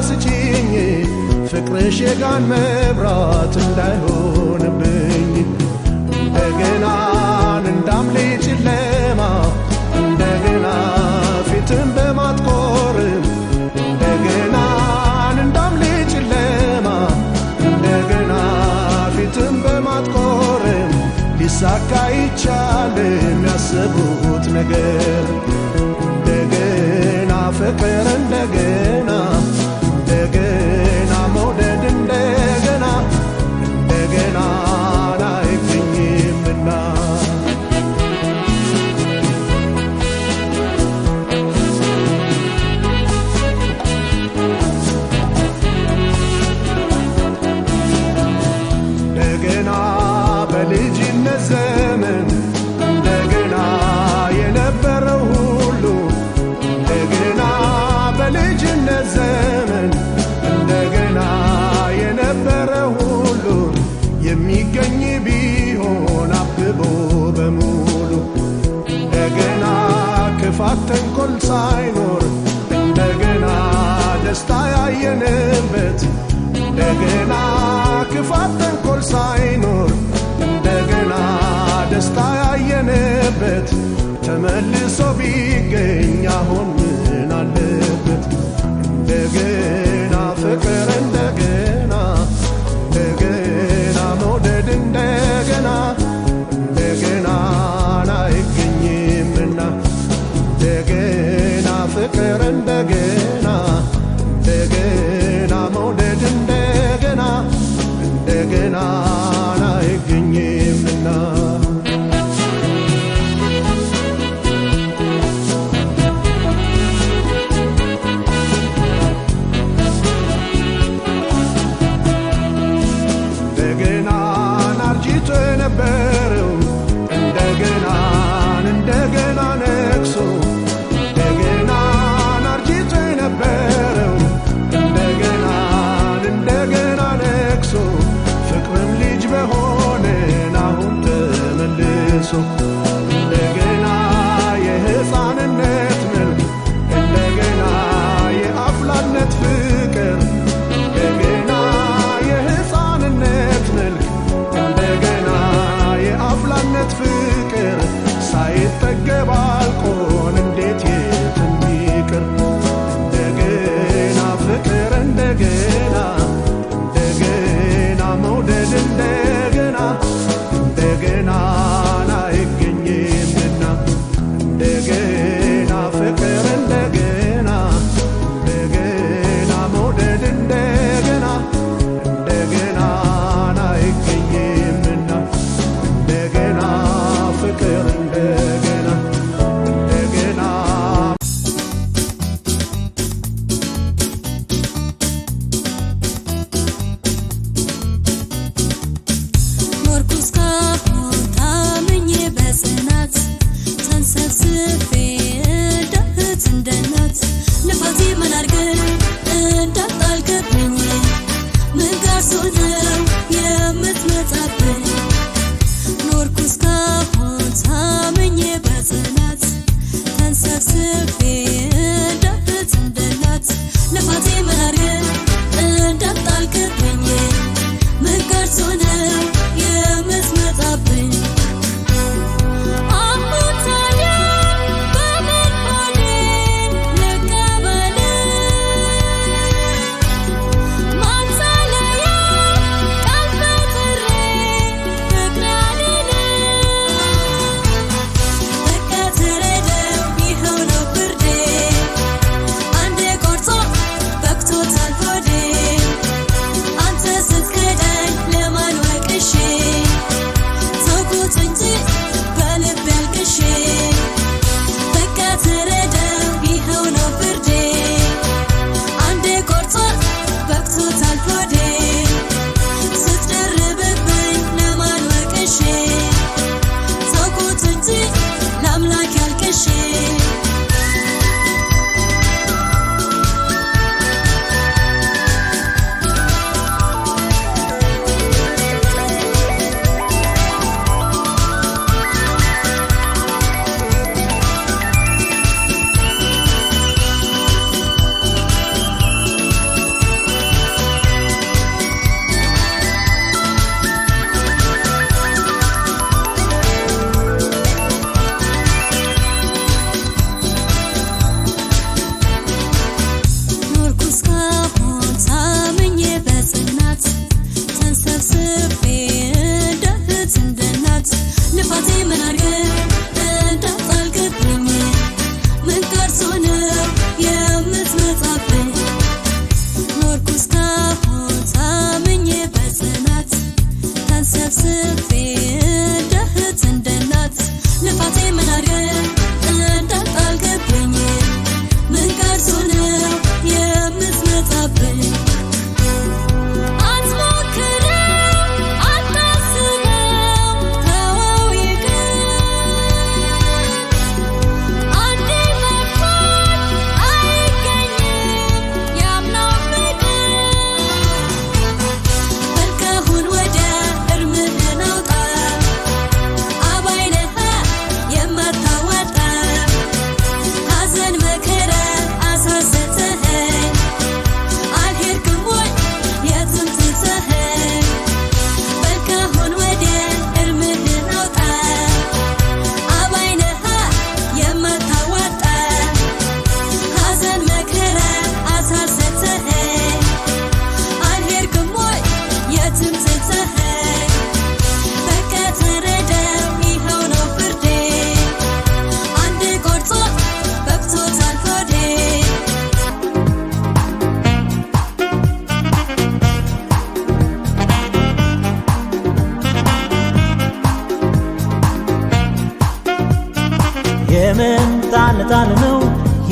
ስጪኝ ፍቅርሽ የጋን መብራት እንዳይሆንብኝ እንደገና እንዳምሌ ጨለማ እንደገና ፊትን በማጥቆርም እንደገና እንዳምሌ ጨለማ እንደገና ፊትን በማጥቆርም ሊሳካ ይቻልም ያሰቡት ነገር እንደገና ፍቅር እንደገና እንደገና መውደድ እንደገና እንደገና አይገኝምና እንደገና በልጅነት ዘመን እንደገና የነበረው ሁሉ እንደገና በልጅነት ዘመን እንደገና የነበረው ሁሉ የሚገኝ ቢሆን አብቦ በሙሉ እንደገና ክፋት ተንኮል ሳይኖር እንደገና ደስታ ያየንበት እንደገና ክፋት ተንኮል ሳይኖር እንደገና ደስታ ያየንበት ተመልሶ ቢገኝ አሁን ምን አለበት እንደገና ፍቅር እንደገና እንደገና መውደድ እንደገና እንደገና አይገኝምና እንደገና ፍቅር እንደገና እንደገና መውደድ እንደገና እንደገና አይገኝምና እንደገና አርጅቶ የነበረው እንደገና እንደገና ነግሶ እንደገና አርጅቶ የነበረው እንደገና እንደገና ነግሶ ፍቅርም ልጅ በሆነን አሁን ተመልሶ እንደገና የሕፃንነት መልክ እንደገና የአፍላነት ፍቅር እንደገና የሕፃንነት መልክ እንደገና የአፍላነት ፍቅር ሳይጠገብ አልቆን እንዴት የትም ይቅር እንደገና ፍቅር እንደገና እንደገና መውደድ እንደገና እንደገና አይገኝምና እንደገና ፍቅር እንደገና እንደገና መውደድ እንደገና እንደገና አይገኝምና እንደገና ፍቅር እንደገና እንደገና ኖርኩስ ካሁን ታምኜ በጽናት ተንሰፍስፌ እንደ እህት እንደ እናት ልፋቴ ምን አድርገህ እንዳጣልክብኝ ምን ጋር ነው የምትመጣብኝ ኖርኩስ ካሁን ታምኜ በጽናት ተንሰፍስፌ እንደ እህት እንደ እናት ልፋቴ ምን አድርገህ እንዳጣልክብኝ ምን ጋር ነው የምትመጣብኝ አሁን ታዲያ በምን ሆኔን ልቀበል ማታለያ ቃል ፈጥሬ ፍቅር አልልም በቃ ተረዳው ይኸው ነው ፍርዴ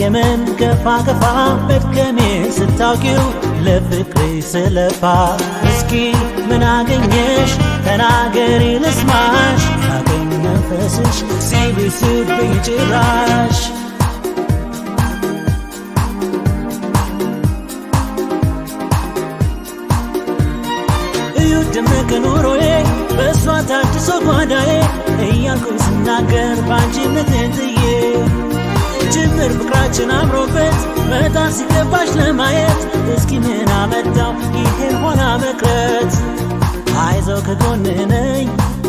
የምን ገፋ ገፋ መድከሜ ስታውቂው ለፍቅሬ ስለፋ እስኪ ምን አገኘሽ ተናገሪ ልስማሽ ያገኝ መንፈስሽ ሲብስብኝ ጭራሽ ደመቀ ኑሮዬ በእሷ ታድሶ ጓዳዬ እያልኩ ስናገር ባንቺነቴን ጥዬ ጅምር ፍቅራችን አምሮበት መጣ ሲገባሽ ለማየት እስኪ ምን አመጣው ይሄን ሆና መቅረት አይዞህ ከጎንህ ነኝ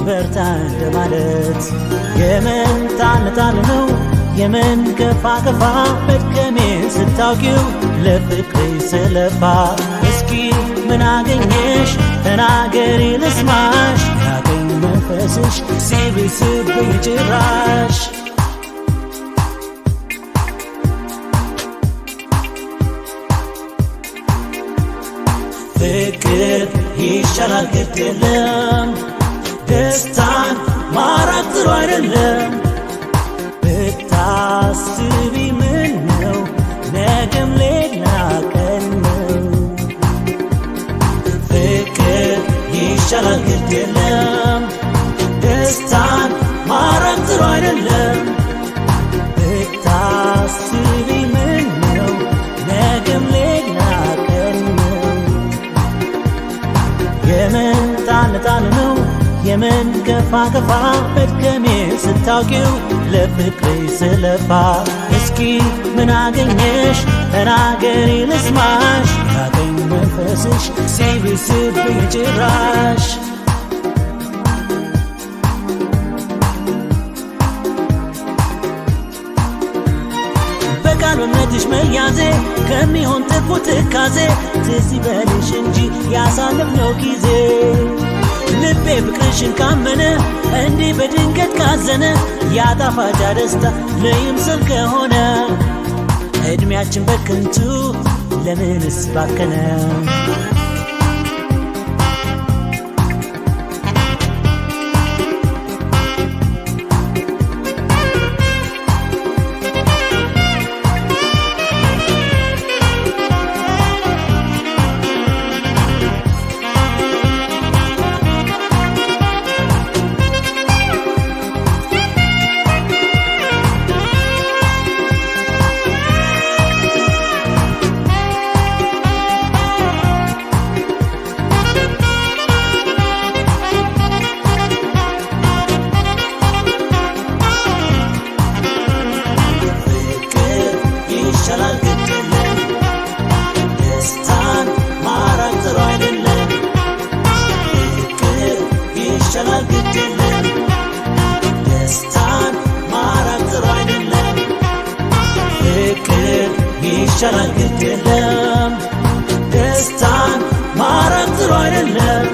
በርታ እንደማለት የምን ጣል ነው የምን ገፋ ገፋ መድከሜን ስታውቂው ለፍቅሬ ስለፋ እስኪ ምን አገኘሽ ተናገሪ ልስማሽ ያገኝ መንፈስሽ ሲብስብኝ ጭራሽ ፍቅር ይሻላል ግድ የለም ደስታን ማራቅ ጥሩ አይደለም ብታስቢ ምን ነው ነገም ሌላ ቀን ነው ፍቅር ይሻላል ግድ የለም ደስታን ማራቅ ጥሩ አይደለም ብታስቢ ምን ነው ነገም ሌላ ቀን ነው የምን ጣል ነው የምን ገፋ ገፋ መድከሜ ስታውቂው ለፍቅሬ ስለፋ እስኪ ምን አገኘሽ ተናገሪ ልስማሽ ያገኝ መንፈስሽ ሲብስብኝ ጭራሽ በቃል በእምነትሽ መያዜ ከሚሆን ትርፉ ትካዜ ትዝ ይበልሽ እንጂ ያሳለፍነው ጊዜ ልቤ ፍቅርሽን ካመነ እንዲህ በድንገት ካዘነ ያጣፋጫ ደስታ ለይምሰል ከሆነ ዕድሜያችን በከንቱ ለምንስ ባከነ ይሻላል ግድ የለም ደስታን ማራቅ ጥሩ አይደለም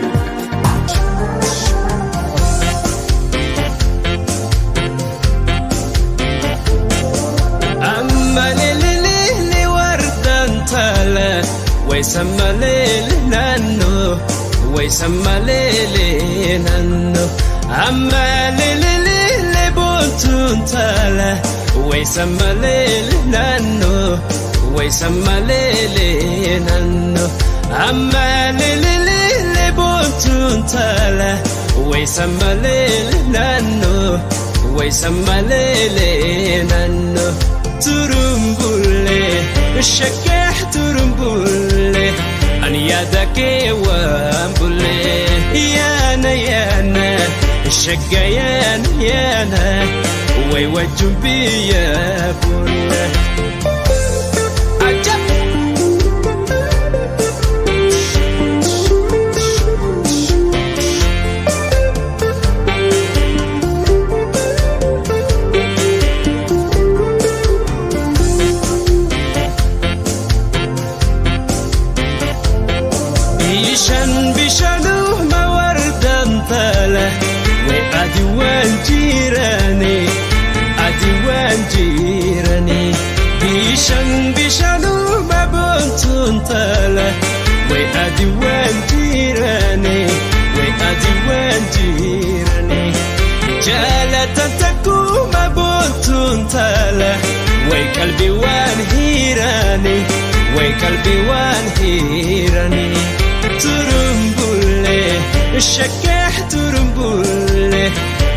أمالي وردان تالا ويسمالي نانو ويسمالي نانو أمالي بونتون تالا ويسمالي نانو ويسمالي نانو أمالي بونتون تالا ويسمالي نانو ويسمالي نانو ترمبولي الشكاح ترمبولي أنا يدك وامبولي يانا الشقيان يانا ويوجم بيا بولي عجب بشانو ما وردان تاله وأدوان جيراني أدوان جيراني بشانو ما بنتون تاله وأدوان جيراني وأدوان جيراني جالة تكو ما بنتون تاله way qalbi waan hiirani way qalbi waan hiirani turumbule shakah turumbule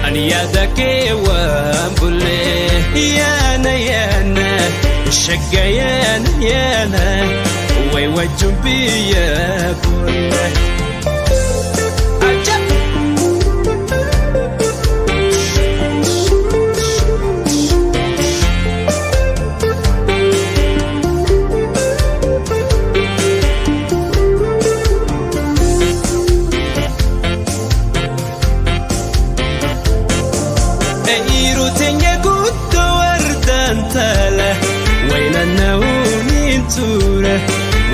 aniyadake wambule yana yana shagayan yana way wajumbiya bulle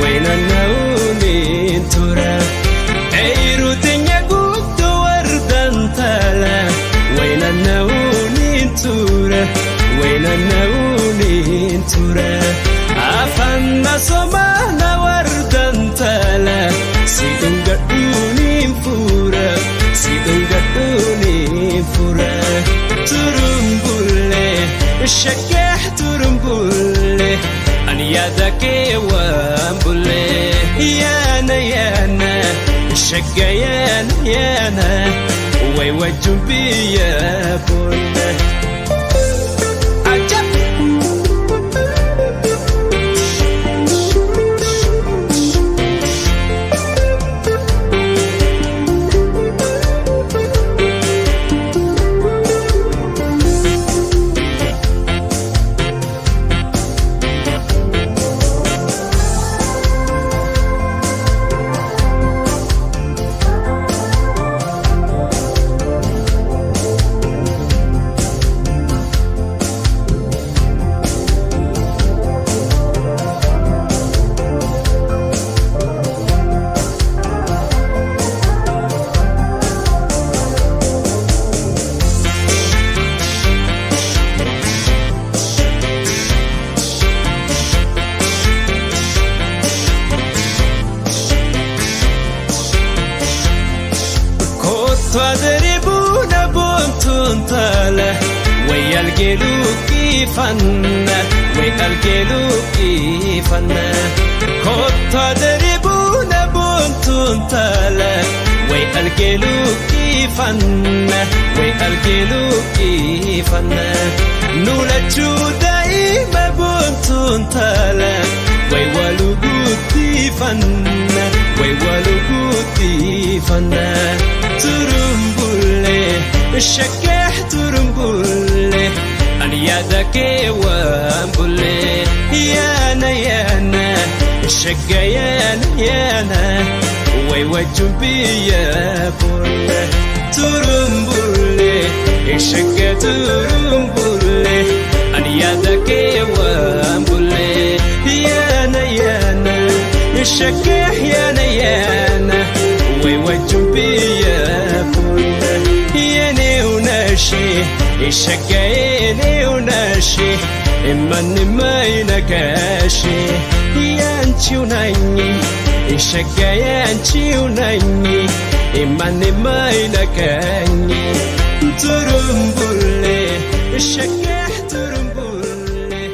وين النوم ترى عيرو تنيا قد وردا تلا وين النوم ترى وين النوم ترى عفنا صبانا وردا تلا سيدن قدوني فورا سيدن قدوني فورا ترمبولي الشكاح ترمبولي يدك وامبولي يانا يانا شقيان يانا ويوجبي يا بولي تضربون بنتون تلا ويا القلو كيفنا ويا القلو كيفنا تضربون بنتون تلا ويا القلو كيفنا ويا القلو كيفنا نولجو دايما بنتون تلا ويوالو كيفنا ويوالو كيفنا ترمبولي الشكاح ترمبولي أنيادك وامبولي يانا يانا الشقيان يانا ويوجبي يا بولي ترمبولي الشكا ترمبولي أنيادك وامبولي يانا يانا الشكاح يانا يانا ويوجبي يا بولي ياني وناشي الشكايني وناشي إماني ما ينكاشي يانتي وناني الشكايانتي وناني إماني ما ينكاني ترمبولي الشكاح ترمبولي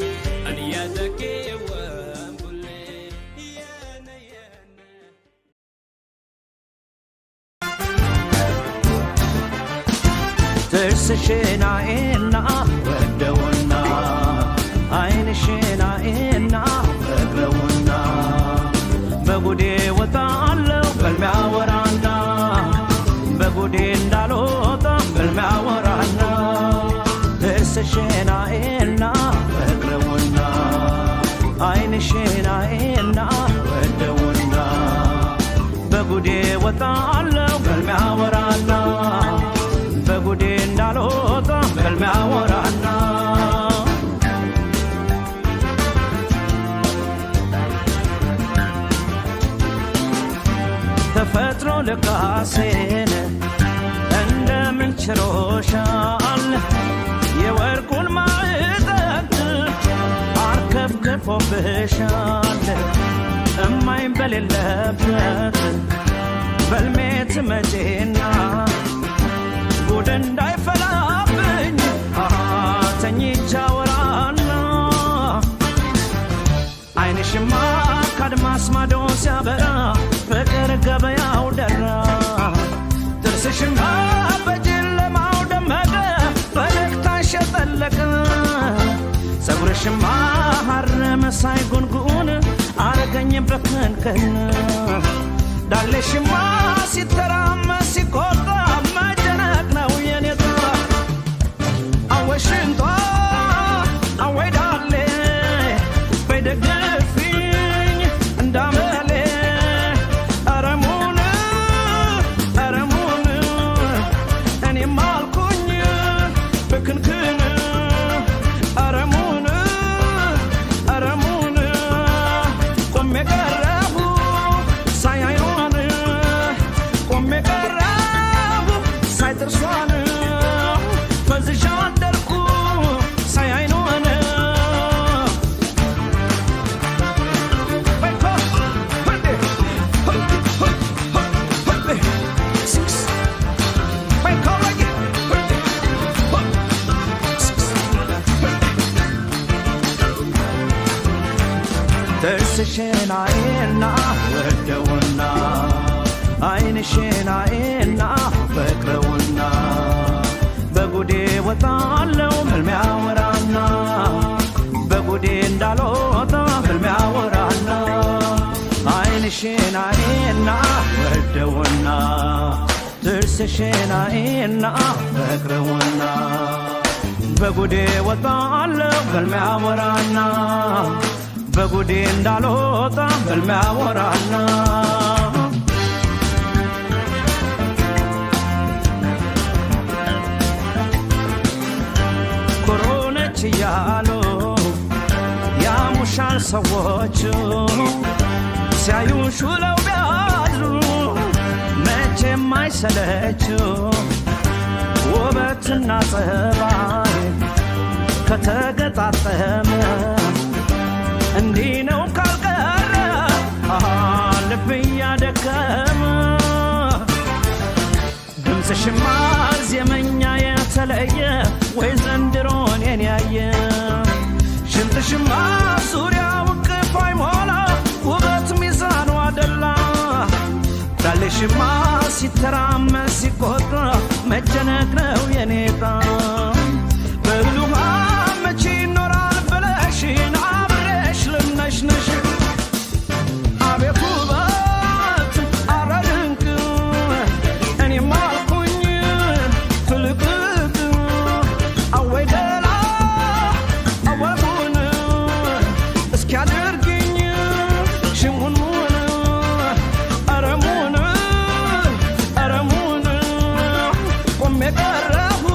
أنيادك وامبولي يانا يانا ጥርስሽን አይና ወደውና ዓይንሽን አይና ፈግረውና በጉዴ ወጣለሁ በልሚያ ወራና በጉዴ እንዳልወጣ በልሚያ ወራና ጥርስሽን አይና ፈግረውና ዓይንሽን አይና ወደውና በጉዴ ወጣለሁ በልሚያ ወራና በጉዴ እንዳልወጣ በልሚያ ወራና ተፈጥሮ ልካሴን እንደምን ችሎሻል የወርቁን ማዕጠንት አርከፍክፎብሻል እማኝ በሌለበት በልሜ ትመጪና ጉድ እንዳይፈላብኝ ተኝቻ ወራና አይንሽማ ካድማስ ማዶ ሲያበራ ፍቅር ገበያው ደራ ጥርስሽማ በጨለማው ደመቀ ፈገግታሽ ጠለቀ ፀጉርሽማ ሐር መሳይ ጉንጉን አረገኝ በከንከን ዳሌሽማ ሲተራመስ ሲቆጣ መደነቅ ነው የኔታ አወሽንቷ አወይ ዳሌ በደገፊኝ እንዳመሌ አረሙን እኔም አልኩኝ በክንክን አረሙን ቆሜ ቀረሁ ሳያዩን ቆሜ ቀረሁ ሳይ ጥርሷን ፈዝዣ አደርኩ ሳያዩን ጥርስሽን አይና ወደውና አይንሽን አይና ፈቅረውና በጉዴ ወጣለው ህልሜ አወራና በጉዴ እንዳልወጣ ህልሜ አወራና አይንሽን አይና ወደውና ጥርስሽን አይና ፈቅረውና በጉዴ ወጣለው ህልሜ አወራና በጉዴ እንዳልወጣ ህልሜ አወራና ኮሮነች እያሉ ያሙሻል ሰዎቹ ሲያዩሽ ውለው ቢያድሩ መቼም አይሰለቹ ውበትና ጸባይ ከተገጣጠመ እንዲህ ነው ካልቀረ ልብ እያደከመ ድምፅሽማ ዜመኛ የተለየ ወይ ዘንድሮን የኔ ያየ ሽንጥሽማ ዙሪያው ቅፍ አይሞላ ውበት ሚዛኑ አደላ ዳሌሽማ ሲተራመስ ሲቆጣ መጨነቅ ነው የኔታ በብሉሃ መቼ ይኖራል ብለሽን ነሽ አቤት ውበት አረ ድንቅ እኔም አልኩኝ ፍልቅቅ አወይ ደላ አወጉን እስኪያደርግኝ ሽሙንሙን አረሙን ቆሜ ቀረሁ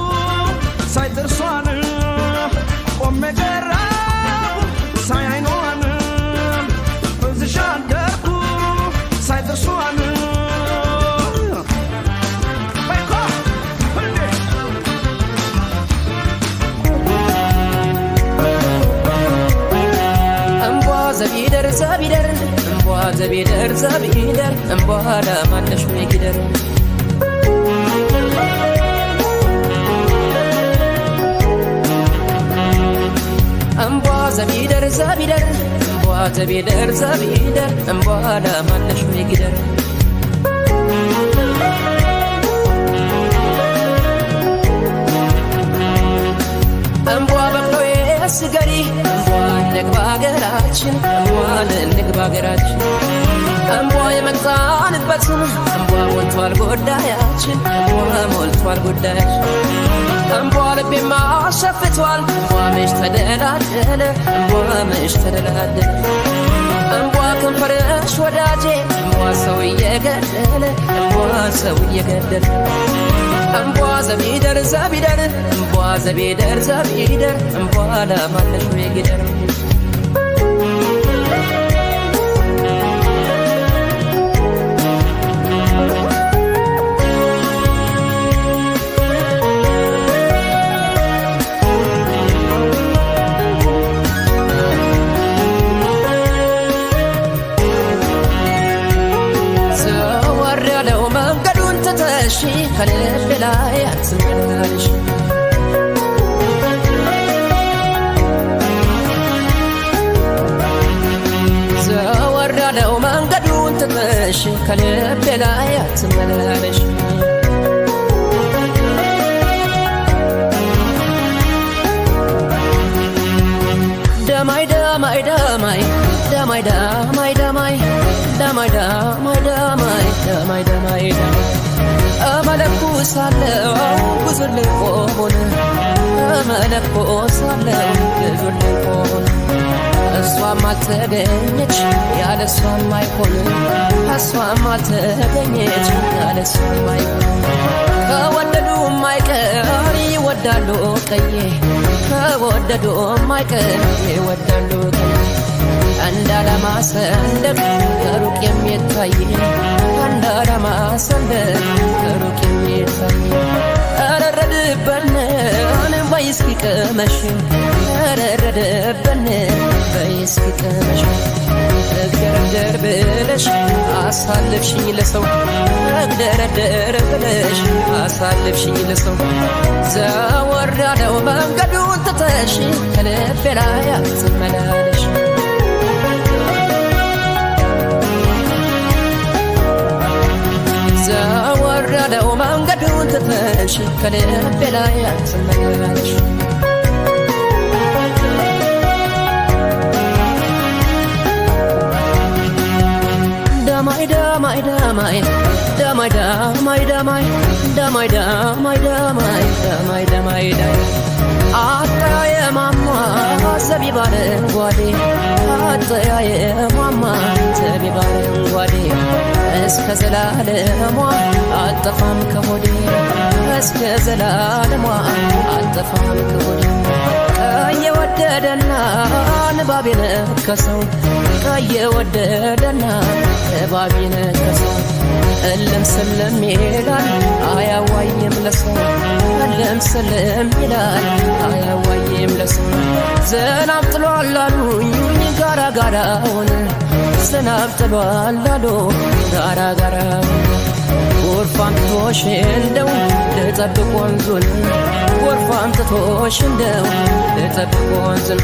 ሳይ ጥርሷን ቆሜ ቀረሁ ሳይ አይኗን ዘቢደር ዘቢደር እምቧ ዘቢደር ዘቢደር እምቧ ለማነሽ ይጊደር እምቧ ዘቢደር ዘቢደር እምቧ ዘቢደር ዘቢደር እምቧ ለማነሽ ይጊደር እምቧ በቅሎዬ ስገሪ እንግባ ሀገራችን እምቧን እንግባ ሀገራችን እምቧ የመጣንበትን እምቧ ሞልቷል ጉዳያችን እምቧ ሞልቷል ጉዳያችን እምቧ ልቤማ ሸፍቷል እምቧ መች ተደላደለ እምቧ መች ተደላደለ እምቧ ከንፈርሽ ወዳጄ እምቧ ሰው እየገደለ እምቧ ሰው እየገደለ እምቧ ዘቢደር ዘቢደር እምቧ ዘቢደር ዘቢደር እምቧ ለማነሽ ይጊደር ከልብ ላይ አትመላለሽ ትተሽ ከልቤ ላይ አትመላለሽ ደማይ ደማይ ደማይ ደማይ ደማይ ደማይ ደማይ ደማይ ደማይ ደማይ ደማይ እመለኩሳለሁ ብዙ ልቆን እመለኩሳለሁ ብዙ ልቆን እሷም አልተገኘች ያለ እሷም አይሆን እሷም አልተገኘች ያለ እሷም አይሆን ከወደዱ ማይቀር ይወዳሉ ቀዬ ከወደዱ ማይቀር ይወዳሉ ቀዬ እንዳለማ ሰንደቅ ከሩቅ የሚታይ እንዳለማ ሰንደቅ ከሩቅ የሚታይ ረረድበን በይስኪ ቀመሽ ረረድበን በይስኪ ቀመሽ እግደረደር ብለሽ አሳልፍሽኝ ለሰው እግደረደር ብለሽ አሳልፍሽኝ ለሰው ዘወር ያለው መንገዱን ትተሽ ከልቤ ላይ አትመላለሽ ዘወር ያለው መንገዱን ትተሽ ከልቤ ላይ አትመላለሽ Damai damai damai damai damai damai damai damai damai damai damai አጣየ ማማ ዘቢባለን ጓዴ አጣየ ማማ ዘቢባለን ጓዴ እስከ ዘላለሟ አልጠፋም ከሆዴ እስከ ዘላለሟ አልጠፋም ከሆዴ ቀየወደደና ንባቤ ነከሰው ቀየወደደና ንባቤ ነከሰው እልም ስልም ይላል አያዋይም ለሰው እልም ስልም ይላል አያዋይም ለሰው ዝናብ ጥሏል አሉኝ ጋራ ጋራውን ዝናብ ጥሏል አሉ ጋራ ጋራውን ጎርፋም ትቶሽ እንደው ልጠብቅ ወንዙን ጎርፋም ትቶሽ እንደው ልጠብቅ ወንዙን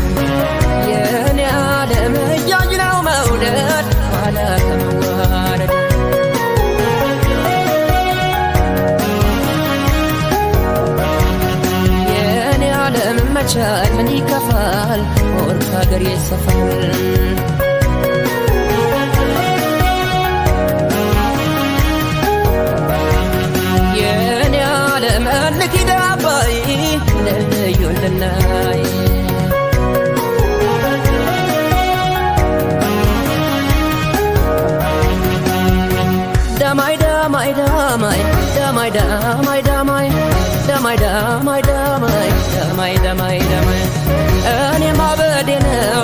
የኔ ዓለም እያጅ ነው መውደድ ኋላ ከመዋረድ የኔ ዓለም መቻል ምን ይከፋል ወርቅ ሀገር ይሰፋል ልኪዳባይ ለዩልናይ ዳማይ ዳማይ ዳማይ ዳማይ ዳማይ ዳማይ ዳማይ ዳማይ ዳማይ ዳማይ ዳማይ ዳማይ እኔ ማበዴ ነው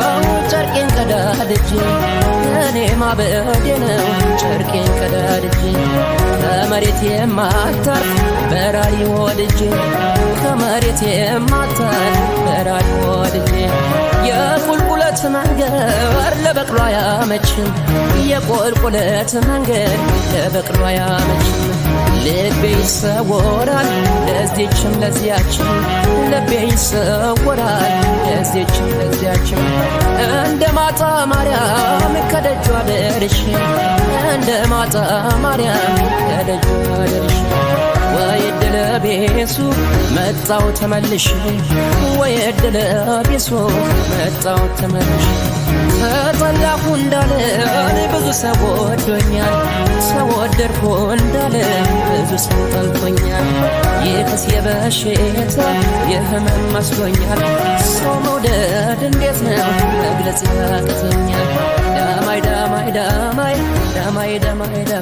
ጨርቄን ቀዳድጄ እኔ ማበዴ ነው ጨርቄን ቀዳድጄ ከመሬት የማታርፍ በራሪ ወድጄ ከመሬት የማታርፍ በራሪ ወድጄ የቁልቁለት መንገድ ለበቅሎ አያመችም የቁልቁለት መንገድ ለበቅሎ አያመችም ልቤ ይሰወራል ለዚህችም ለዚያችም ልቤ ይሰወራል ለዚህችም ለዚያችም እንደ ማጣ ማርያም ከደጇ ደርሼ እንደ ማጣ ማርያም ከደጇ ደርሼ ወይ እድለ ቢሱ መጣው ተመልሼ ወይ እድለ ቢሱ መጣው ተመልሼ ተጠላሁ እንዳለ ብዙ ሰው ወዶኛል ሰው ወደድኩ እንዳለ ብዙ ሰው ጠልቶኛል ይህስ የበሽታ የህመም መስሎኛል ሰው መውደድ እንዴት ነው መግለጽ ያቅተኛል ዳማይ ዳማይ ዳማይ ዳማይ ዳማይ ዳማይ